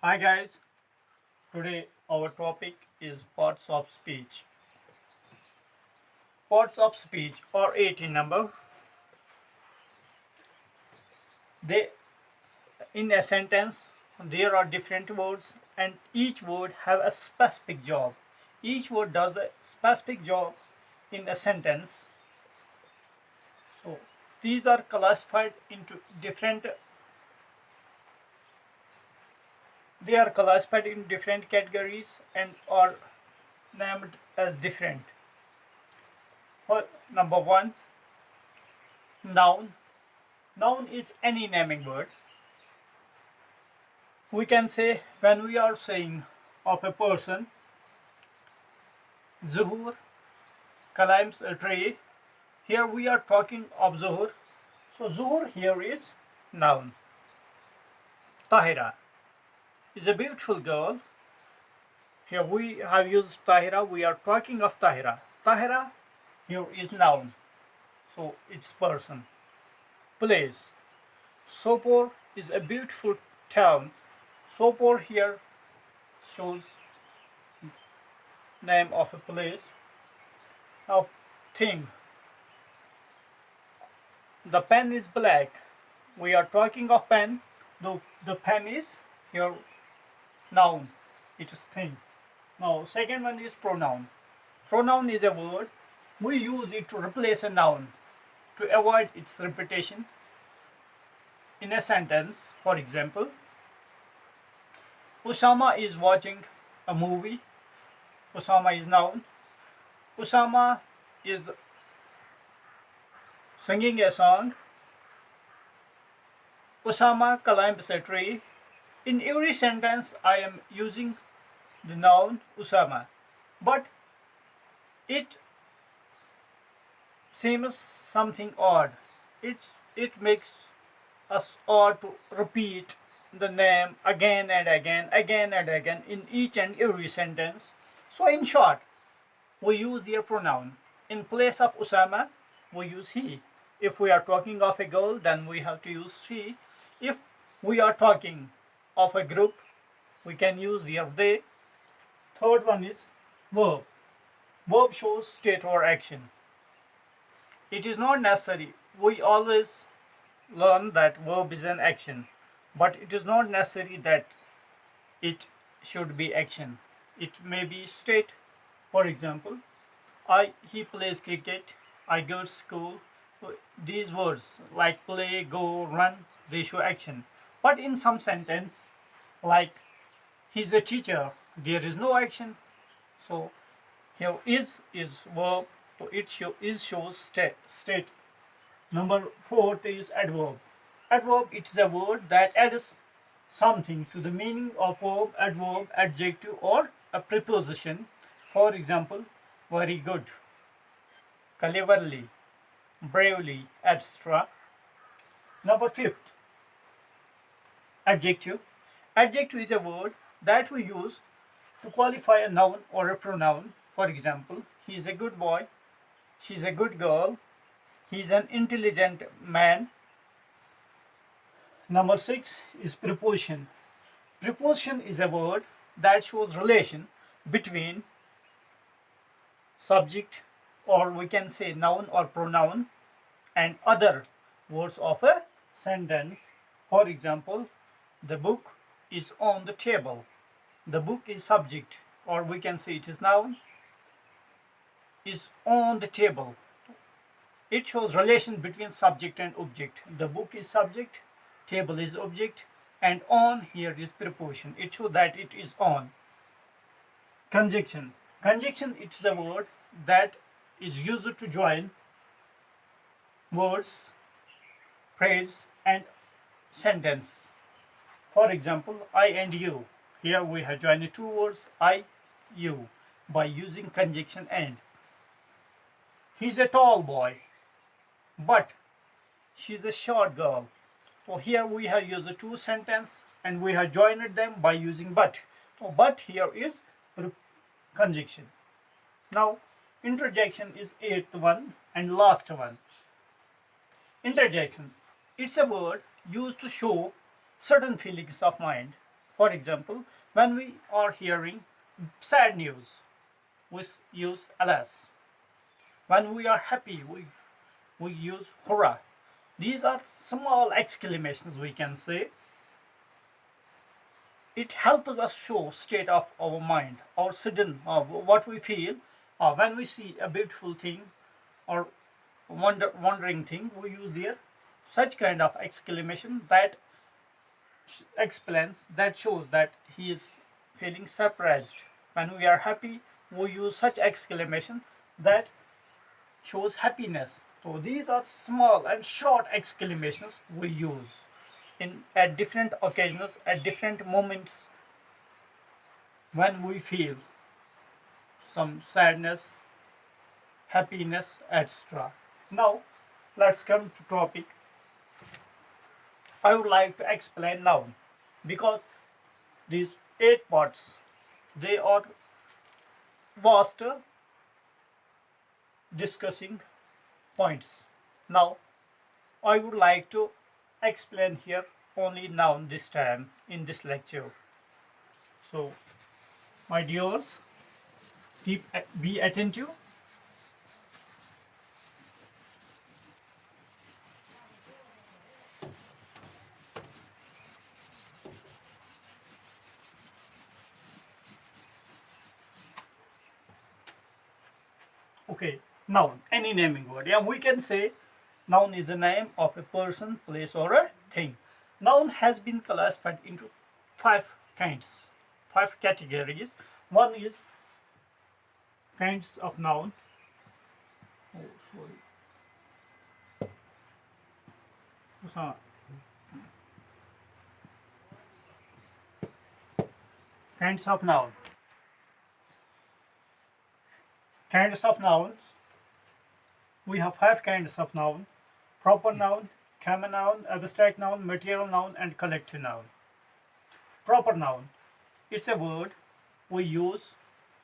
Hi guys, today our topic is parts of speech. Parts of speech are 8 in number. They in a sentence there are different words and each word have a specific job. Each word does a specific job in a sentence. So these are classified into different they are classified in different categories and are named as different. For number 1, noun. Noun is any naming word. We can say when we are saying of a person, Zuhur climbs a tree. Here we are talking of Zuhur. So Zuhur here is noun. Tahira is a beautiful girl. Here we have used Tahira. We are talking of Tahira. Tahira here is noun. So it's person. Place. Sopor is a beautiful town. Sopor here shows name of a place. Now thing. The pen is black. We are talking of pen. The pen is here noun. It is thing. Now second one is pronoun. Pronoun is a word. We use it to replace a noun to avoid its repetition in a sentence. For example, Usama is watching a movie. Usama is noun. Usama is singing a song. Usama climbs a tree. In every sentence, I am using the noun Usama, but it seems something odd. It makes us odd to repeat the name again and again in each and every sentence. So in short, we use their pronoun. In place of Usama, we use he. If we are talking of a girl, then we have to use she. If we are talking of a group, we can use their they. Third one is verb. Verb shows state or action. It is not necessary. We always learn that verb is an action, but it is not necessary that it should be action. It may be state. For example, he plays cricket. I go to school. These words like play, go, run, they show action. But in some sentence, like he's a teacher, there is no action. So here is verb. So is shows state. Number fourth is adverb. Adverb, it is a word that adds something to the meaning of verb, adverb, adjective, or a preposition. For example, very good, cleverly, bravely, etc. Number fifth, adjective. Adjective is a word that we use to qualify a noun or a pronoun. For example, he is a good boy, she is a good girl, he is an intelligent man. Number six is preposition. Preposition is a word that shows relation between subject, or we can say noun or pronoun, and other words of a sentence. For example, the book is on the table. The book is subject, or we can say it is noun, is on the table. It shows relation between subject and object. The book is subject, table is object, and on here is preposition. It shows that it is on. Conjunction. Conjunction, it is a word that is used to join words, phrase, and sentence. For example, I and you. Here we have joined two words, I, you, by using conjunction and. He's a tall boy, but she's a short girl. So here we have used the two sentence and we have joined them by using but. So but here is conjunction. Now interjection is eighth one and last one. Interjection. It's a word used to show certain feelings of mind. For example, when we are hearing sad news, we use alas. When we are happy, we use hurrah. These are small exclamations, we can say. It helps us show state of our mind or sudden what we feel when we see a beautiful thing or wondering thing. We use there such kind of exclamation that explains, that shows that he is feeling surprised. When we are happy, we use such exclamation that shows happiness. So these are small and short exclamations we use in at different occasions, at different moments when we feel some sadness, happiness, etc. Now let's come to topic. I would like to explain noun because these 8 parts, they are vast discussing points. Now I would like to explain here only noun this time in this lecture. So my dears, be attentive. Okay, noun, any naming word. Yeah, we can say noun is the name of a person, place, or a thing. Noun has been classified into 5 kinds, 5 categories. One is kinds of noun. Oh, sorry. Kinds of noun. Kinds of nouns. We have 5 kinds of noun: proper noun, common noun, abstract noun, material noun, and collective noun. Proper noun, it's a word we use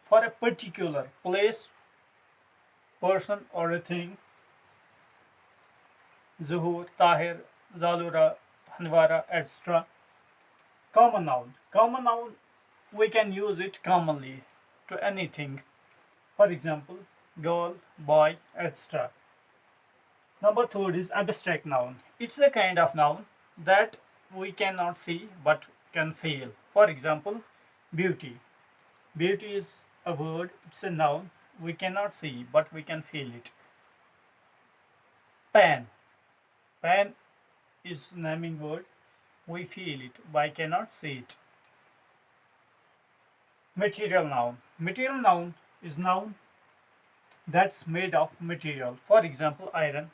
for a particular place, person, or a thing. Zuhur, Tahir, Zalura, Hanwara, etc. Common noun. Common noun, we can use it commonly to anything. For example, girl, boy, etc. Number third is abstract noun. It's a kind of noun that we cannot see but can feel. For example, beauty. Beauty is a word, it's a noun we cannot see but we can feel it. Pen. Pen is naming word, we feel it but cannot see it. Material noun. Material noun is noun that's made of material. For example, iron,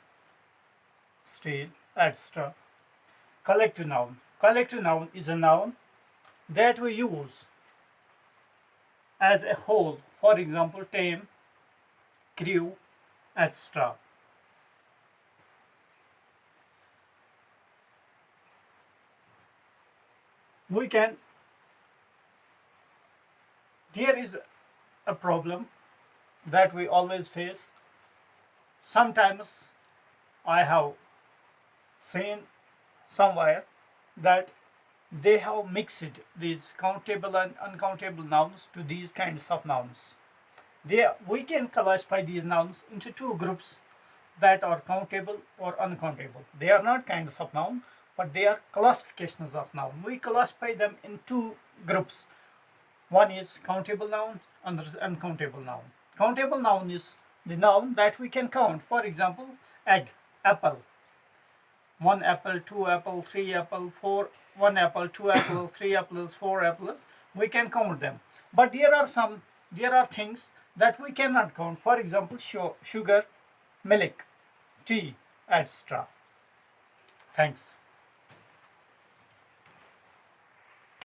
steel, etc. Collective noun. Collective noun is a noun that we use as a whole. For example, team, crew, etc. We can, there is a problem that we always face. Sometimes I have seen somewhere that they have mixed these countable and uncountable nouns to these kinds of nouns. We can classify these nouns into 2 groups that are countable or uncountable. They are not kinds of noun, but they are classifications of noun. We classify them in 2 groups. One is countable noun, another is uncountable noun. Countable noun is the noun that we can count. For example, egg, apple. 1 apple, 2 apple, 3 apple, 4. 1 apple, 2 apples, 3 apples, 4 apples. We can count them. But there are things that we cannot count. For example, sugar, milk, tea, etc. Thanks.